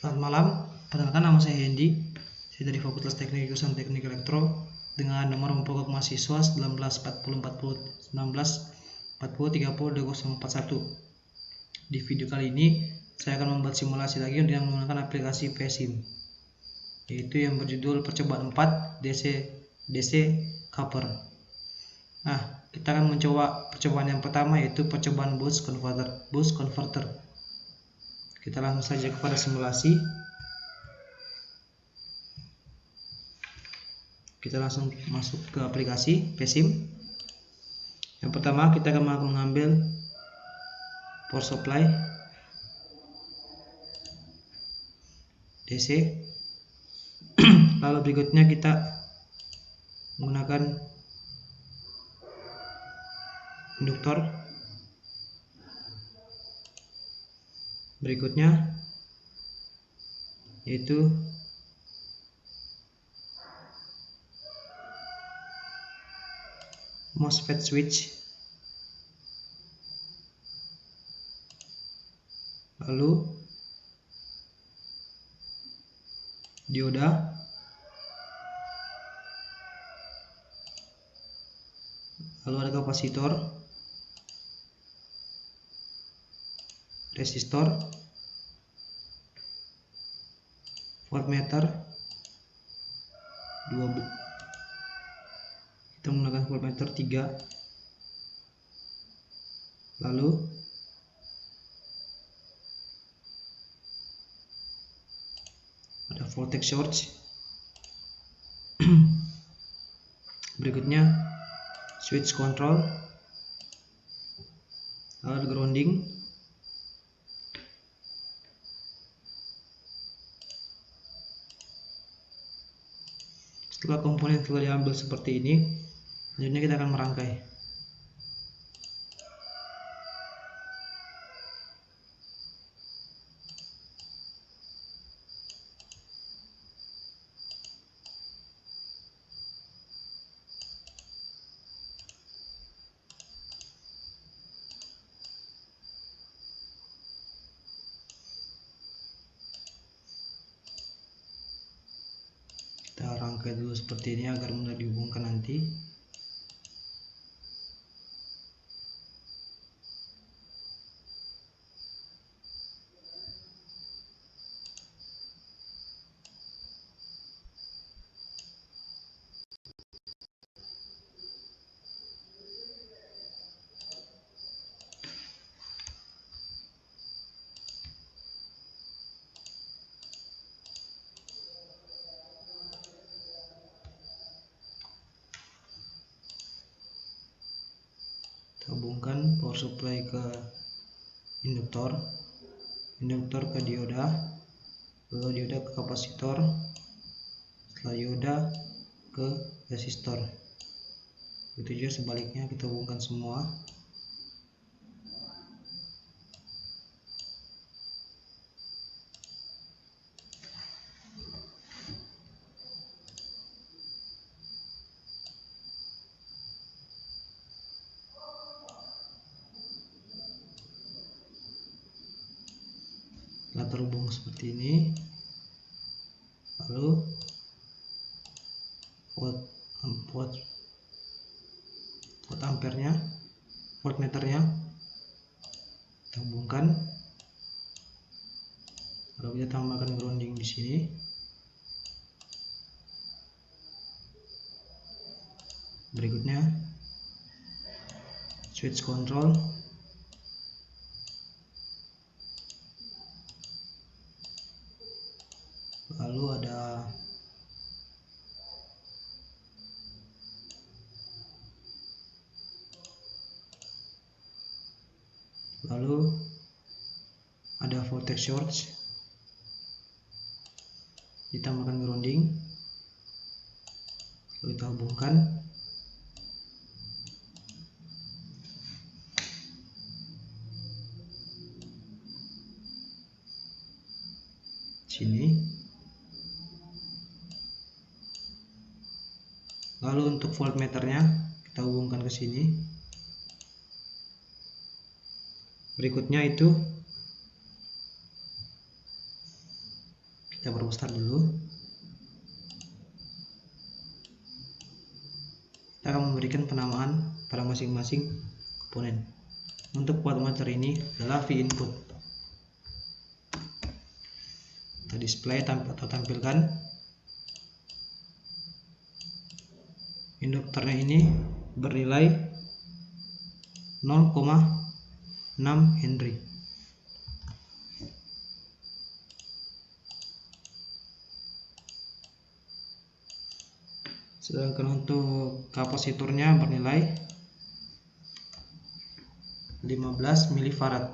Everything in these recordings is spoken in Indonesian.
Selamat malam, perkenalkan nama saya Hendy. Saya dari Fakultas Teknik Jurusan Teknik Elektro dengan nomor pokok mahasiswa 1940403041. Di video kali ini saya akan membuat simulasi lagi dengan menggunakan aplikasi PSIM, yaitu yang berjudul percobaan 4 DC Cover. Nah, kita akan mencoba percobaan yang pertama, yaitu percobaan boost converter. Kita langsung saja kepada simulasi. Kita langsung masuk ke aplikasi PSIM. Yang pertama kita akan mengambil power supply DC. Lalu berikutnya kita menggunakan induktor. Berikutnya yaitu MOSFET switch, lalu dioda, lalu ada kapasitor, resistor, voltmeter, 2 kita menggunakan voltmeter 3, lalu ada voltage source. Berikutnya switch control, lalu grounding, setelah komponen telah diambil seperti ini, selanjutnya kita akan merangkai. Kita rangkai dulu seperti ini agar mudah dihubungkan nanti. Hubungkan power supply ke induktor ke dioda, lalu dioda ke kapasitor, setelah dioda ke resistor. Begitu juga sebaliknya, kita hubungkan semua. Setelah terhubung seperti ini, lalu volt ampernya, voltmeternya kita hubungkan, lalu kita tambahkan grounding di sini. Berikutnya switch control, lalu ada voltage source, ditambahkan grounding, lalu kita hubungkan. Sini. Lalu untuk voltmeternya kita hubungkan ke sini. Berikutnya itu Kita perbesar dulu. Kita akan memberikan penamaan pada masing-masing komponen. Untuk potentiometer ini adalah V input. Kita display atau tampilkan. Induktornya ini bernilai 0,6 Henry. Sedangkan untuk kapasitornya bernilai 15 milifarad.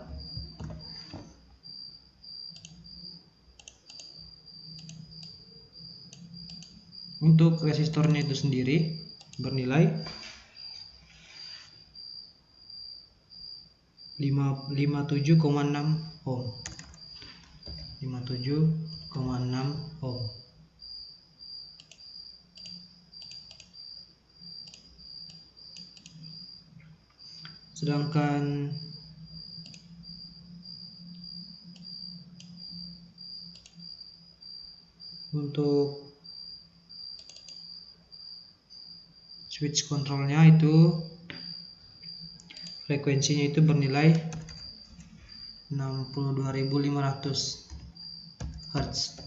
Untuk resistornya itu sendiri bernilai 57,6 ohm. 57,6 ohm. Sedangkan untuk switch kontrolnya itu frekuensinya itu bernilai 62.500 Hz.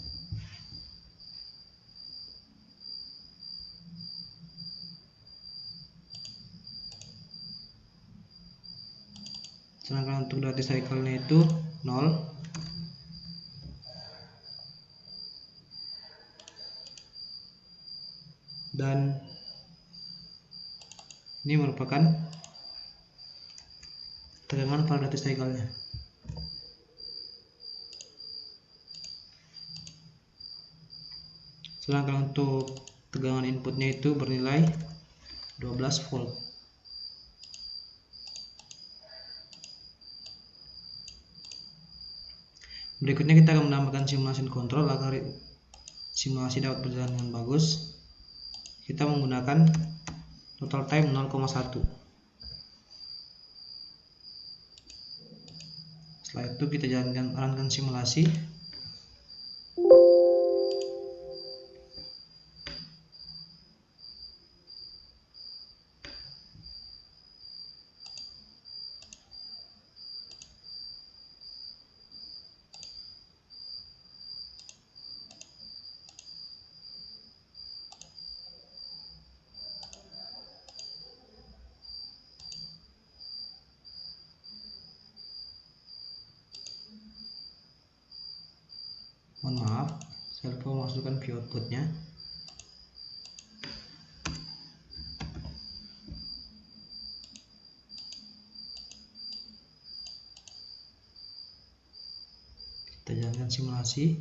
Sedangkan untuk duty cycle-nya itu 0. Dan ini merupakan tegangan pada duty cycle-nya. Sedangkan untuk tegangan inputnya itu bernilai 12 volt. Berikutnya kita akan menambahkan simulasi kontrol agar simulasi dapat berjalan dengan bagus. Kita menggunakan total time 0,1. Setelah itu kita jalankan simulasi. Mohon maaf, saya lupa memasukkan view outputnya. Kita jalankan simulasi.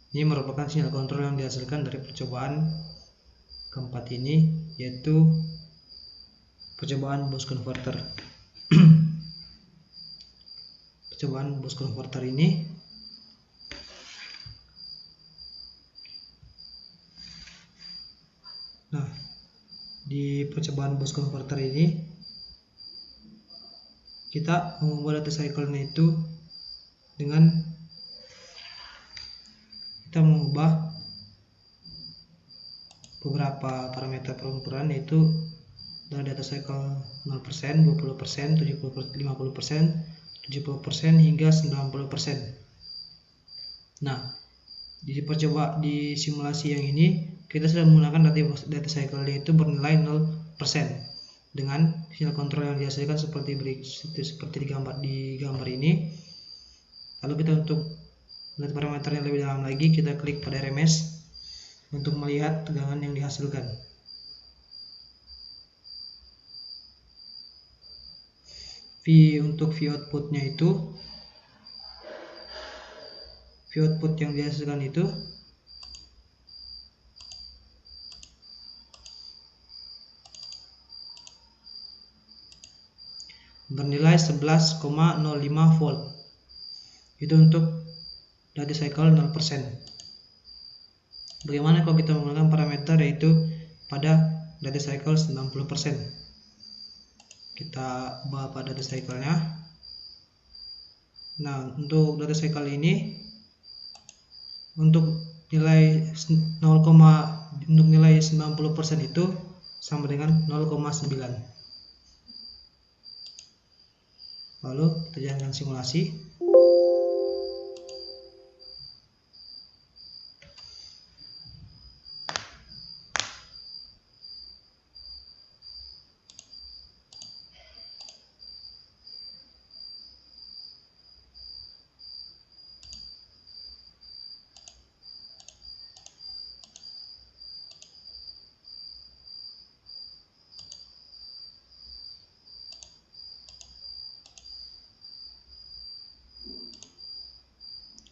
Ini merupakan sinyal kontrol yang dihasilkan dari percobaan keempat ini, yaitu percobaan boost converter. Percobaan boost converter ini di percobaan boost converter ini kita mengubah duty cycle-nya itu dengan kita mengubah beberapa parameter pengukuran, yaitu dari data cycle 0%, 20%, 70%, 50%, 70% hingga 90%. Nah, di simulasi yang ini kita sudah menggunakan data cycle yaitu bernilai 0% dengan sinyal kontrol yang dihasilkan seperti di gambar ini. Lalu kita untuk melihat parameternya lebih dalam lagi, kita klik pada RMS untuk melihat tegangan yang dihasilkan. V untuk V outputnya itu, V output yang dihasilkan itu bernilai 11,05 volt. Itu untuk duty cycle 0%. Bagaimana kalau kita menggunakan parameter yaitu pada duty cycle 90%? Kita ubah pada duty cycle-nya. Nah, untuk duty cycle ini untuk nilai 90% itu sama dengan 0,9. Lalu kita jalankan simulasi.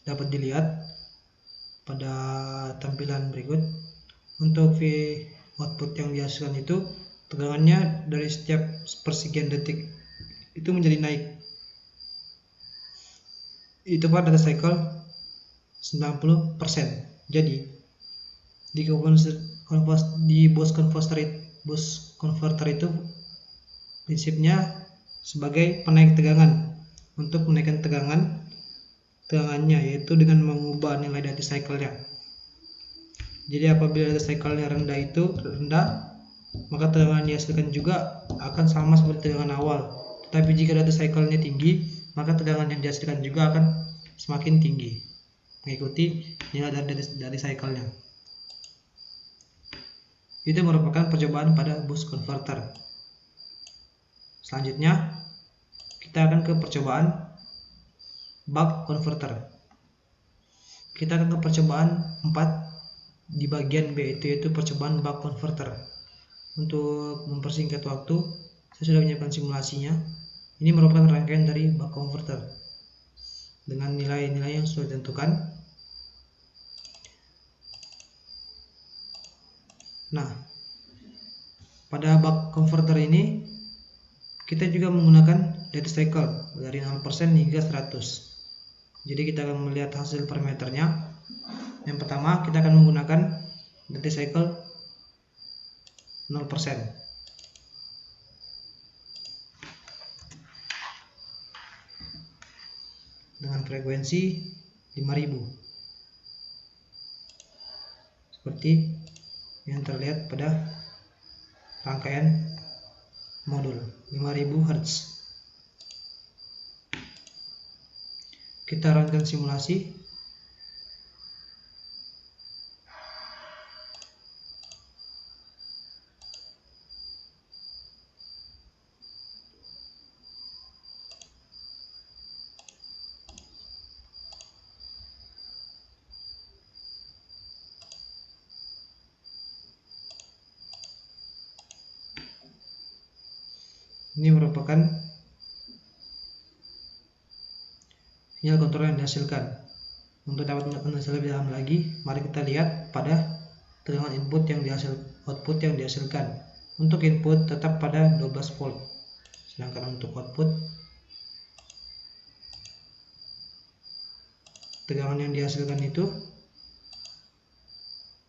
Dapat dilihat pada tampilan berikut, untuk V output yang dihasilkan itu tegangannya dari setiap persekian detik itu menjadi naik. Itu pada duty cycle 90%. Jadi di boost converter itu prinsipnya sebagai penaik tegangan. Untuk menaikkan tegangannya yaitu dengan mengubah nilai duty cycle-nya. Jadi apabila duty cycle-nya rendah, maka tegangan yang dihasilkan juga akan sama seperti tegangan awal. Tetapi jika duty cycle-nya tinggi, maka tegangan yang dihasilkan juga akan semakin tinggi mengikuti nilai duty cycle-nya. Itu merupakan percobaan pada boost converter. Selanjutnya kita akan ke percobaan buck converter. Kita akan ke percobaan 4 di bagian B, yaitu percobaan buck converter. Untuk mempersingkat waktu, saya sudah menyiapkan simulasinya. Ini merupakan rangkaian dari buck converter dengan nilai-nilai yang sudah ditentukan. Nah, pada buck converter ini kita juga menggunakan duty cycle dari 0% hingga 100. Jadi kita akan melihat hasil parameternya. Yang pertama kita akan menggunakan duty cycle 0% dengan frekuensi 5000 seperti yang terlihat pada rangkaian modul 5000 Hz. Kita runkan simulasi. Ini merupakan sinyal kontrol yang dihasilkan. Untuk dapat menganalisa lebih dalam lagi, mari kita lihat pada tegangan output yang dihasilkan. Untuk input tetap pada 12 volt, sedangkan untuk output tegangan yang dihasilkan itu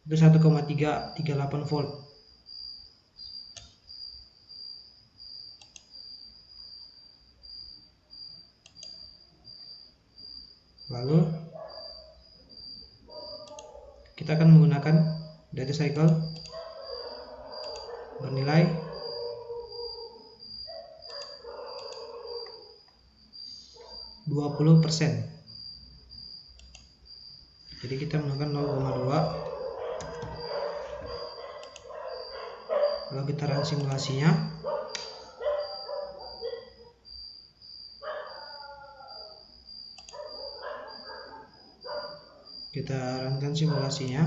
1,338 volt. Lalu kita akan menggunakan duty cycle bernilai 20%. Jadi kita menggunakan 0,2. Lalu kita run simulasinya. Kita runkan simulasinya.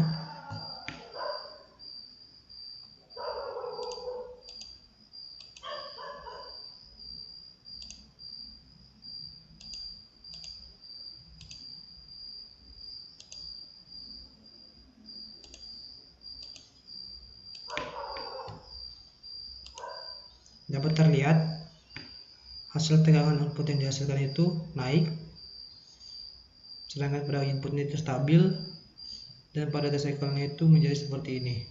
dapat terlihat hasil tegangan output yang dihasilkan itu naik, sedangkan pada inputnya itu stabil, dan pada duty cycle-nya itu menjadi seperti ini.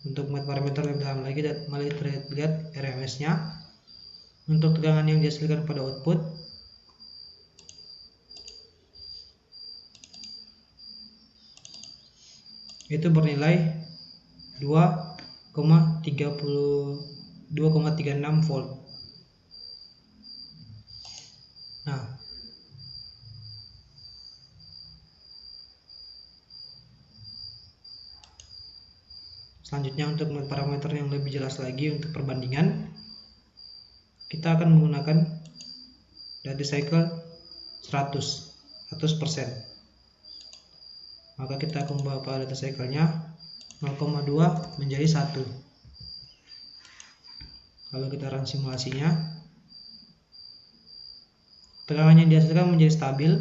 Untuk parameter lebih dalam lagi, mari terlihat RMS-nya. Untuk tegangan yang dihasilkan pada output itu bernilai 2,36 volt. Nah, selanjutnya untuk parameter yang lebih jelas lagi untuk perbandingan, kita akan menggunakan duty cycle 100%. Maka kita akan membawa pada duty cycle-nya 0,2 menjadi 1. Kalau kita run simulasinya, tegangan yang dihasilkan menjadi stabil.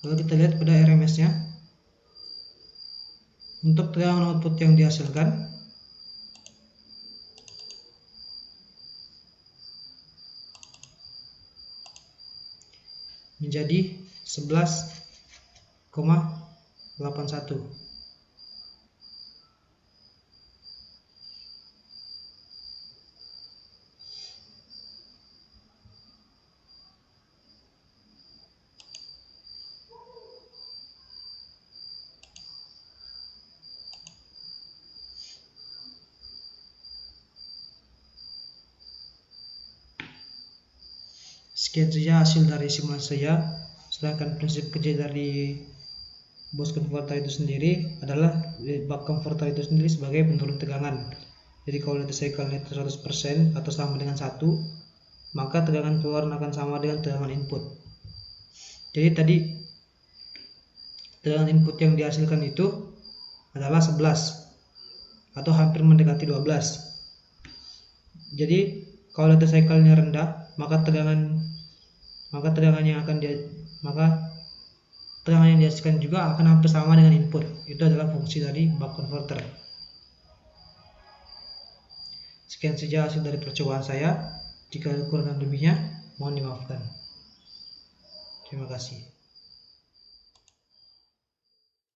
Lalu kita lihat pada RMS-nya. Untuk tegangan output yang dihasilkan menjadi 11,81. Sekian saja hasil dari simulasi saya. Sedangkan prinsip kerja dari boost converter itu sendiri adalah buck converter itu sendiri sebagai penurun tegangan. Jadi kalau duty cycle itu 100% atau sama dengan 1, maka tegangan keluar akan sama dengan tegangan input. Jadi tadi tegangan input yang dihasilkan itu adalah 11 atau hampir mendekati 12. Jadi kalau duty cycle-nya rendah, maka tegangan yang dihasilkan juga akan hampir sama dengan input. Itu adalah fungsi dari buck converter. Sekian saja hasil dari percobaan saya. Jika kurang dan lebihnya, mohon dimaafkan. Terima kasih.